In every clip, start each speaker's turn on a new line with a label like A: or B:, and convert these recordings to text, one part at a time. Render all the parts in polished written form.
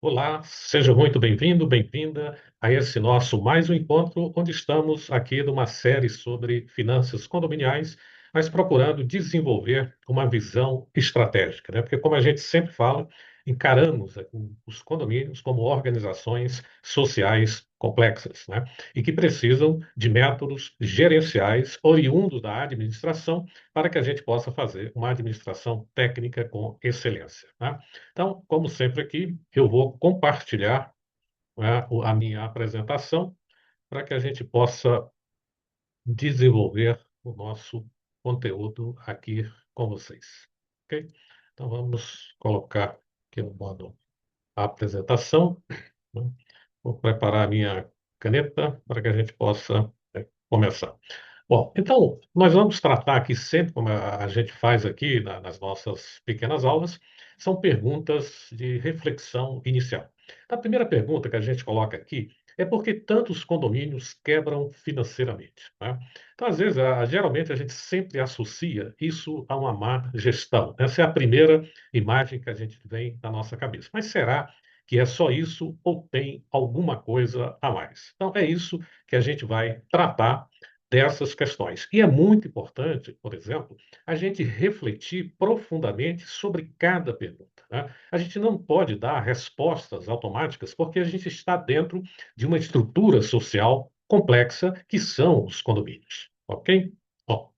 A: Olá, seja muito bem-vindo, bem-vinda a esse nosso mais um encontro, onde estamos aqui numa série sobre finanças condominiais, mas procurando desenvolver uma visão estratégica, né? Porque, como a gente sempre fala, encaramos os condomínios como organizações sociais complexas, né? E que precisam de métodos gerenciais oriundos da administração para que a gente possa fazer uma administração técnica com excelência, né? Então, como sempre aqui, eu vou compartilhar, né, a minha apresentação para que a gente possa desenvolver o nosso conteúdo aqui com vocês. Ok? Então, vamos colocar aqui no modo apresentação, né? Vou preparar a minha caneta para que a gente possa começar. Bom, então, nós vamos tratar aqui sempre, como a gente faz aqui nas nossas pequenas aulas, são perguntas de reflexão inicial. A primeira pergunta que a gente coloca aqui é por que tantos condomínios quebram financeiramente, né? Então, às vezes, geralmente a gente sempre associa isso a uma má gestão. Essa é a primeira imagem que a gente vem na nossa cabeça. Mas será que é só isso ou tem alguma coisa a mais? Então, é isso que a gente vai tratar dessas questões. E é muito importante, por exemplo, a gente refletir profundamente sobre cada pergunta, né? A gente não pode dar respostas automáticas porque a gente está dentro de uma estrutura social complexa que são os condomínios, ok? Bom,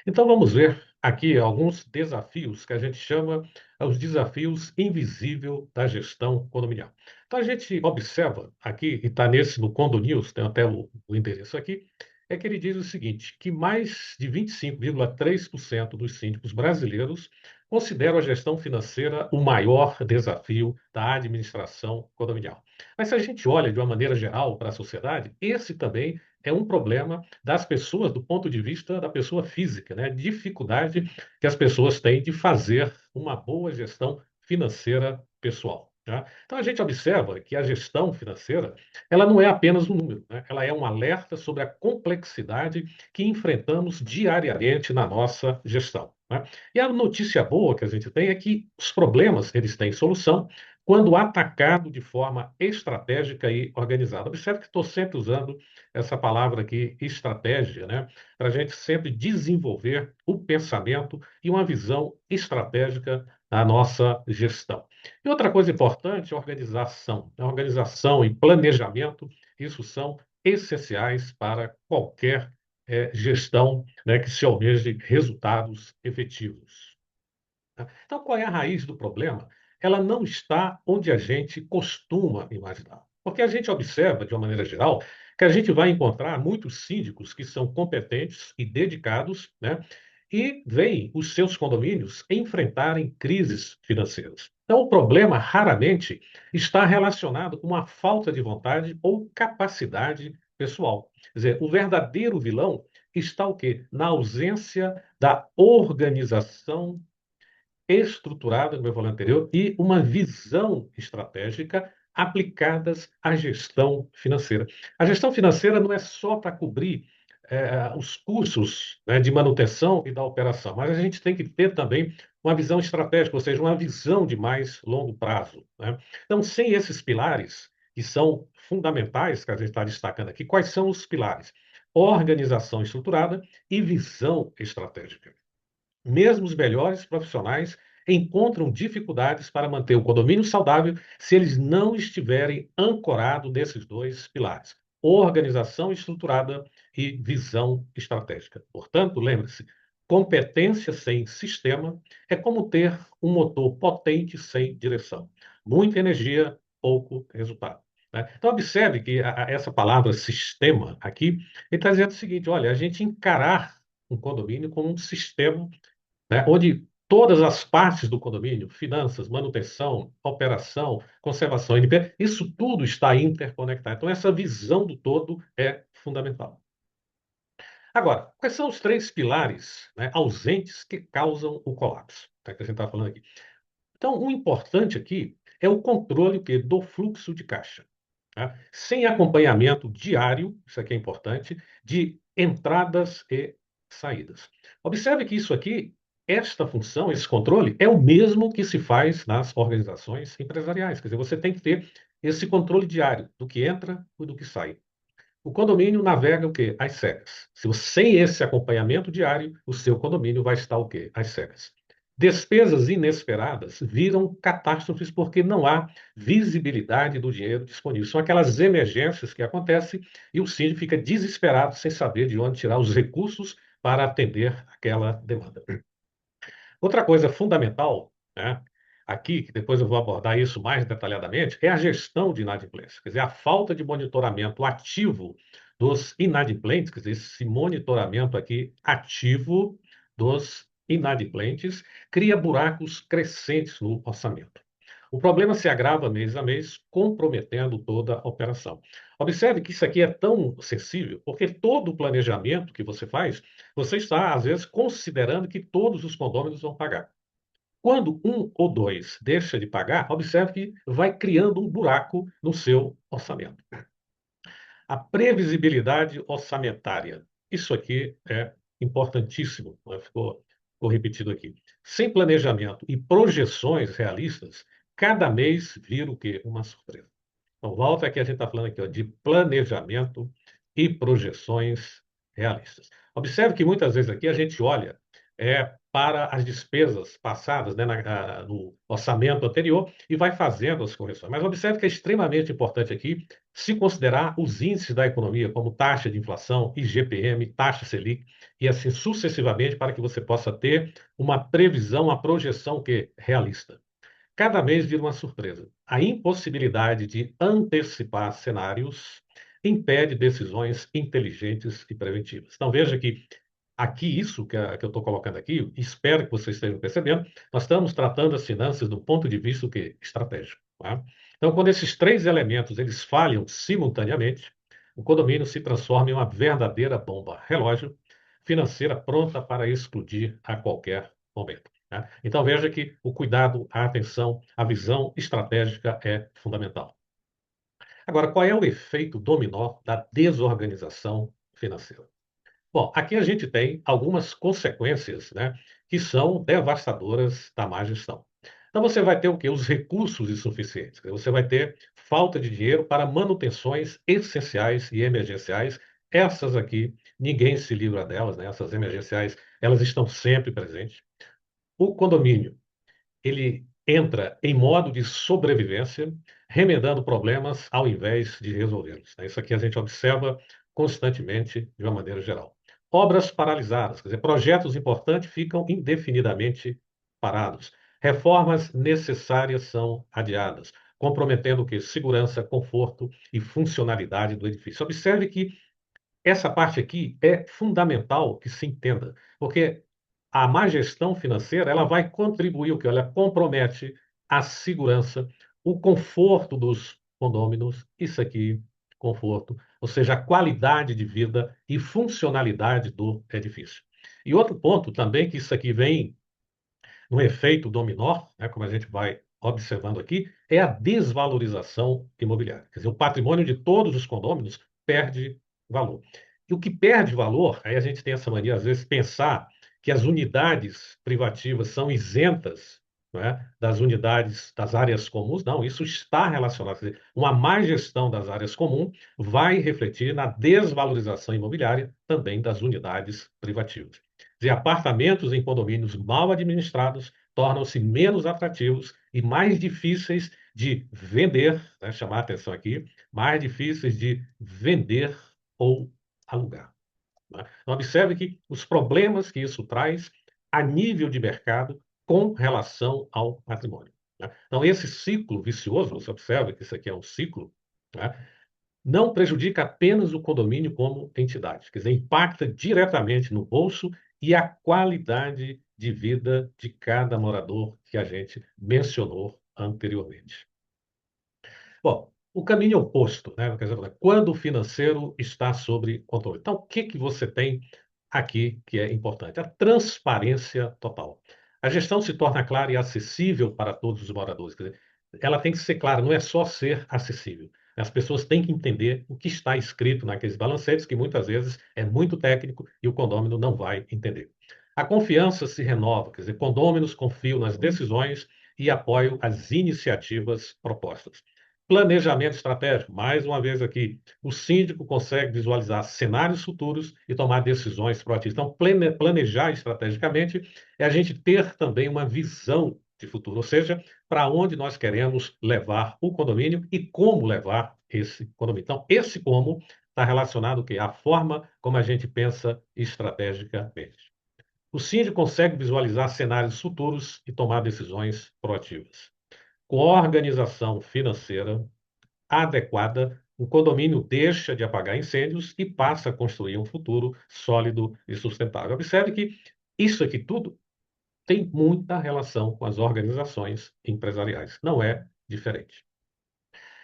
A: então vamos ver aqui alguns desafios que a gente chama os desafios invisíveis da gestão condominial. Então a gente observa aqui, e está nesse no Condo News, tem até o endereço aqui, é que ele diz o seguinte, que mais de 25,3% dos síndicos brasileiros consideram a gestão financeira o maior desafio da administração condominial. Mas se a gente olha de uma maneira geral para a sociedade, esse também é um problema das pessoas do ponto de vista da pessoa física, né? Dificuldade que as pessoas têm de fazer uma boa gestão financeira pessoal, tá? Então a gente observa que a gestão financeira, ela não é apenas um número, né? Ela é um alerta sobre a complexidade que enfrentamos diariamente na nossa gestão, né? E a notícia boa que a gente tem é que os problemas eles têm solução quando atacado de forma estratégica e organizada. Observe que estou sempre usando essa palavra aqui, estratégia, né? Para a gente sempre desenvolver o pensamento e uma visão estratégica na nossa gestão. E outra coisa importante é organização. A organização e planejamento, isso são essenciais para qualquer gestão, né, que se almeje resultados efetivos. Tá? Então, qual é a raiz do problema? Ela não está onde a gente costuma imaginar. Porque a gente observa, de uma maneira geral, que a gente vai encontrar muitos síndicos que são competentes e dedicados, né? E veem os seus condomínios enfrentarem crises financeiras. Então, o problema raramente está relacionado com uma falta de vontade ou capacidade pessoal. Quer dizer, o verdadeiro vilão está o quê? Na ausência da organização estruturada, como eu falei anterior, e uma visão estratégica aplicadas à gestão financeira. A gestão financeira não é só para cobrir os custos, né, de manutenção e da operação, mas a gente tem que ter também uma visão estratégica, ou seja, uma visão de mais longo prazo, né? Então, sem esses pilares, que são fundamentais, que a gente está destacando aqui, quais são os pilares? Organização estruturada e visão estratégica. Mesmo os melhores profissionais encontram dificuldades para manter o condomínio saudável se eles não estiverem ancorados nesses dois pilares: organização estruturada e visão estratégica. Portanto, lembre-se, competência sem sistema é como ter um motor potente sem direção. Muita energia, pouco resultado, né? Então, observe que essa palavra sistema aqui, ele está dizendo o seguinte: olha, a gente encarar um condomínio como um sistema, né, onde todas as partes do condomínio, finanças, manutenção, operação, conservação, NP, isso tudo está interconectado. Então, essa visão do todo é fundamental. Agora, quais são os três pilares, né, ausentes que causam o colapso? Tá, que a gente está falando aqui. Então, o importante aqui é o controle do fluxo de caixa, tá? Sem acompanhamento diário, isso aqui é importante, de entradas e saídas. Observe que isso aqui esta função, esse controle, é o mesmo que se faz nas organizações empresariais. Quer dizer, você tem que ter esse controle diário do que entra e do que sai. O condomínio navega o quê? Às cegas. Se você, sem esse acompanhamento diário, o seu condomínio vai estar o quê? Às cegas. Despesas inesperadas viram catástrofes porque não há visibilidade do dinheiro disponível. São aquelas emergências que acontecem e o síndico fica desesperado sem saber de onde tirar os recursos para atender aquela demanda. Outra coisa fundamental, né, aqui, que depois eu vou abordar isso mais detalhadamente, é a gestão de inadimplência. Quer dizer, a falta de monitoramento ativo dos inadimplentes, quer dizer, esse monitoramento aqui ativo dos inadimplentes, cria buracos crescentes no orçamento. O problema se agrava mês a mês, comprometendo toda a operação. Observe que isso aqui é tão sensível, porque todo o planejamento que você faz, você está, às vezes, considerando que todos os condôminos vão pagar. Quando um ou dois deixa de pagar, observe que vai criando um buraco no seu orçamento. A previsibilidade orçamentária. Isso aqui é importantíssimo, né? Ficou repetido aqui. Sem planejamento e projeções realistas, cada mês vira o quê? Uma surpresa. Então, volta aqui, a gente está falando aqui, ó, de planejamento e projeções realistas. Observe que muitas vezes aqui a gente olha para as despesas passadas, né, no orçamento anterior e vai fazendo as correções. Mas observe que é extremamente importante aqui se considerar os índices da economia, como taxa de inflação, IGPM, taxa Selic, e assim sucessivamente, para que você possa ter uma previsão, uma projeção que realista. Cada mês vira uma surpresa. A impossibilidade de antecipar cenários impede decisões inteligentes e preventivas. Então, veja que aqui, isso que eu estou colocando aqui, espero que vocês estejam percebendo, nós estamos tratando as finanças do ponto de vista estratégico. Tá? Então, quando esses três elementos eles falham simultaneamente, o condomínio se transforma em uma verdadeira bomba relógio financeira pronta para explodir a qualquer momento. Tá? Então, veja que o cuidado, a atenção, a visão estratégica é fundamental. Agora, qual é o efeito dominó da desorganização financeira? Bom, aqui a gente tem algumas consequências, né, que são devastadoras da má gestão. Então, você vai ter o quê? Os recursos insuficientes. Você vai ter falta de dinheiro para manutenções essenciais e emergenciais. Essas aqui, ninguém se livra delas, né? Essas emergenciais, elas estão sempre presentes. O condomínio, ele entra em modo de sobrevivência, remedando problemas ao invés de resolvê-los, né? Isso aqui a gente observa constantemente, de uma maneira geral. Obras paralisadas, quer dizer, projetos importantes ficam indefinidamente parados. Reformas necessárias são adiadas, comprometendo o quê? Segurança, conforto e funcionalidade do edifício. Observe que essa parte aqui é fundamental que se entenda, porque a má gestão financeira ela vai contribuir o que? Olha, compromete a segurança, o conforto dos condôminos, isso aqui, conforto, ou seja, a qualidade de vida e funcionalidade do edifício. E outro ponto também que isso aqui vem no efeito dominó, né, como a gente vai observando aqui, é a desvalorização imobiliária. Quer dizer, o patrimônio de todos os condôminos perde valor. E o que perde valor, aí a gente tem essa mania, às vezes, pensar que as unidades privativas são isentas, não é, das unidades das áreas comuns. Não, isso está relacionado. Quer dizer, uma má gestão das áreas comuns vai refletir na desvalorização imobiliária também das unidades privativas. De apartamentos em condomínios mal administrados tornam-se menos atrativos e mais difíceis de vender, né, chamar a atenção aqui, mais difíceis de vender ou alugar. Né? Então, observe que os problemas que isso traz a nível de mercado com relação ao patrimônio. Né? Então, esse ciclo vicioso, você observa que isso aqui é um ciclo, né? Não prejudica apenas o condomínio como entidade, quer dizer, impacta diretamente no bolso e a qualidade de vida de cada morador que a gente mencionou anteriormente. Bom, o caminho oposto, né? Quer dizer, quando o financeiro está sob controle. Então, o que que você tem aqui que é importante? A transparência total. A gestão se torna clara e acessível para todos os moradores. Quer dizer, ela tem que ser clara, não é só ser acessível. As pessoas têm que entender o que está escrito naqueles balancetes, que muitas vezes é muito técnico e o condômino não vai entender. A confiança se renova, quer dizer, condôminos confiam nas decisões e apoiam as iniciativas propostas. Planejamento estratégico, mais uma vez aqui, o síndico consegue visualizar cenários futuros e tomar decisões proativas. Então, planejar estrategicamente é a gente ter também uma visão de futuro, ou seja, para onde nós queremos levar o condomínio e como levar esse condomínio. Então, esse como está relacionado o quê? À forma como a gente pensa estrategicamente. O síndico consegue visualizar cenários futuros e tomar decisões proativas. Com organização financeira adequada, o condomínio deixa de apagar incêndios e passa a construir um futuro sólido e sustentável. Observe que isso aqui tudo tem muita relação com as organizações empresariais. Não é diferente.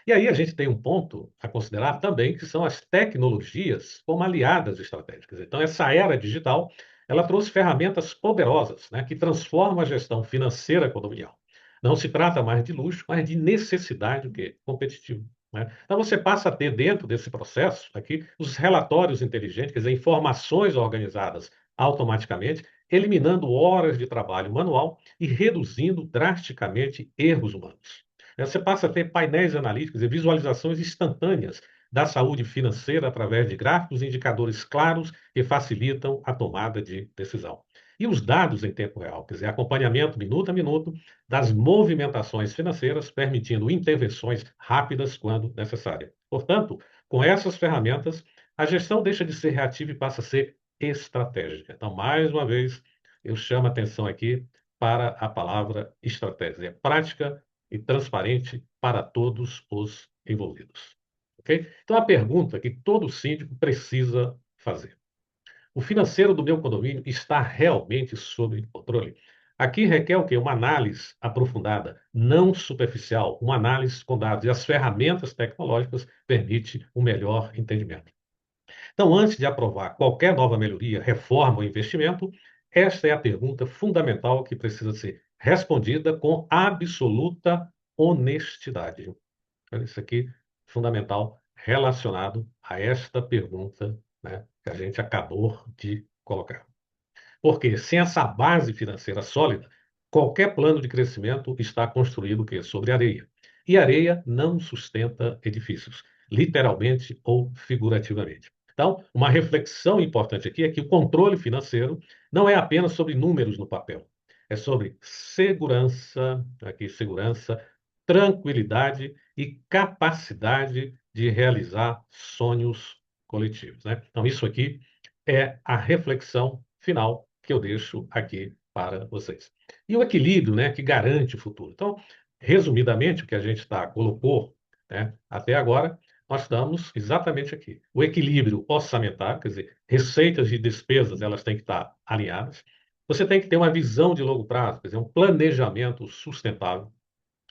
A: E aí a gente tem um ponto a considerar também, que são as tecnologias como aliadas estratégicas. Então, essa era digital, ela trouxe ferramentas poderosas, né, que transformam a gestão financeira condominial. Não se trata mais de luxo, mas de necessidade o quê? Competitiva. Né? Então, você passa a ter dentro desse processo aqui os relatórios inteligentes, quer dizer, informações organizadas automaticamente, eliminando horas de trabalho manual e reduzindo drasticamente erros humanos. Você passa a ter painéis analíticos e visualizações instantâneas da saúde financeira através de gráficos e indicadores claros que facilitam a tomada de decisão. E os dados em tempo real, quer dizer, acompanhamento minuto a minuto das movimentações financeiras, permitindo intervenções rápidas quando necessária. Portanto, com essas ferramentas, a gestão deixa de ser reativa e passa a ser estratégica. Então, mais uma vez, eu chamo a atenção aqui para a palavra estratégia. É prática e transparente para todos os envolvidos. Ok? Então, a pergunta que todo síndico precisa fazer: o financeiro do meu condomínio está realmente sob controle? Aqui requer o quê? Uma análise aprofundada, não superficial, uma análise com dados. E as ferramentas tecnológicas permitem um melhor entendimento. Então, antes de aprovar qualquer nova melhoria, reforma ou investimento, esta é a pergunta fundamental que precisa ser respondida com absoluta honestidade. Olha, isso aqui fundamental relacionado a esta pergunta, né, que a gente acabou de colocar. Porque sem essa base financeira sólida, qualquer plano de crescimento está construído o quê? Sobre areia. E areia não sustenta edifícios, literalmente ou figurativamente. Então, uma reflexão importante aqui é que o controle financeiro não é apenas sobre números no papel. É sobre segurança, aqui segurança, tranquilidade e capacidade de realizar sonhos coletivos, né? Então, isso aqui é a reflexão final que eu deixo aqui para vocês. E o equilíbrio, né, que garante o futuro. Então, resumidamente, o que a gente colocou, né, até agora, nós estamos exatamente aqui. O equilíbrio orçamentário, quer dizer, receitas e despesas, elas têm que estar alinhadas. Você tem que ter uma visão de longo prazo, quer dizer, um planejamento sustentável.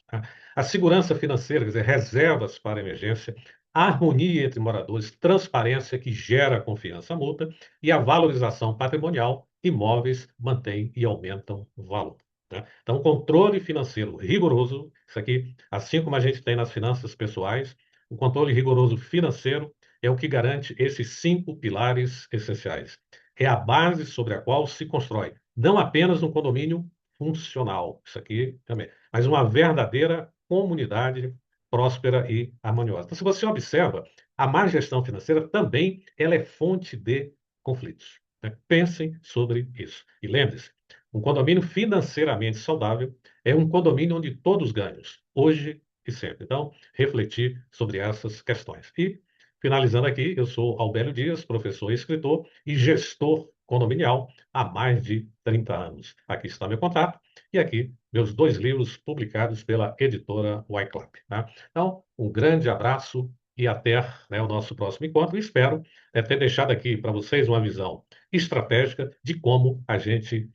A: Tá? A segurança financeira, quer dizer, reservas para emergência, a harmonia entre moradores, transparência que gera confiança mútua e a valorização patrimonial, imóveis mantêm e aumentam o valor. Né? Então, controle financeiro rigoroso, isso aqui, assim como a gente tem nas finanças pessoais, o controle rigoroso financeiro é o que garante esses 5 pilares essenciais. É a base sobre a qual se constrói não apenas um condomínio funcional, isso aqui também, mas uma verdadeira comunidade próspera e harmoniosa. Então, se você observa, a má gestão financeira também ela é fonte de conflitos. Né? Pensem sobre isso. E lembre-se, um condomínio financeiramente saudável é um condomínio onde todos ganham, hoje e sempre. Então, refletir sobre essas questões. E, finalizando aqui, eu sou Albélio Dias, professor e escritor e gestor condominial há mais de 30 anos. Aqui está meu contato e aqui meus 2 livros publicados pela editora Wyclap. Tá? Então, um grande abraço e até, né, o nosso próximo encontro. E espero ter deixado aqui para vocês uma visão estratégica de como a gente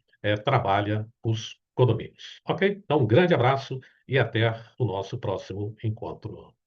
A: trabalha os condomínios. Ok? Então, um grande abraço e até o nosso próximo encontro.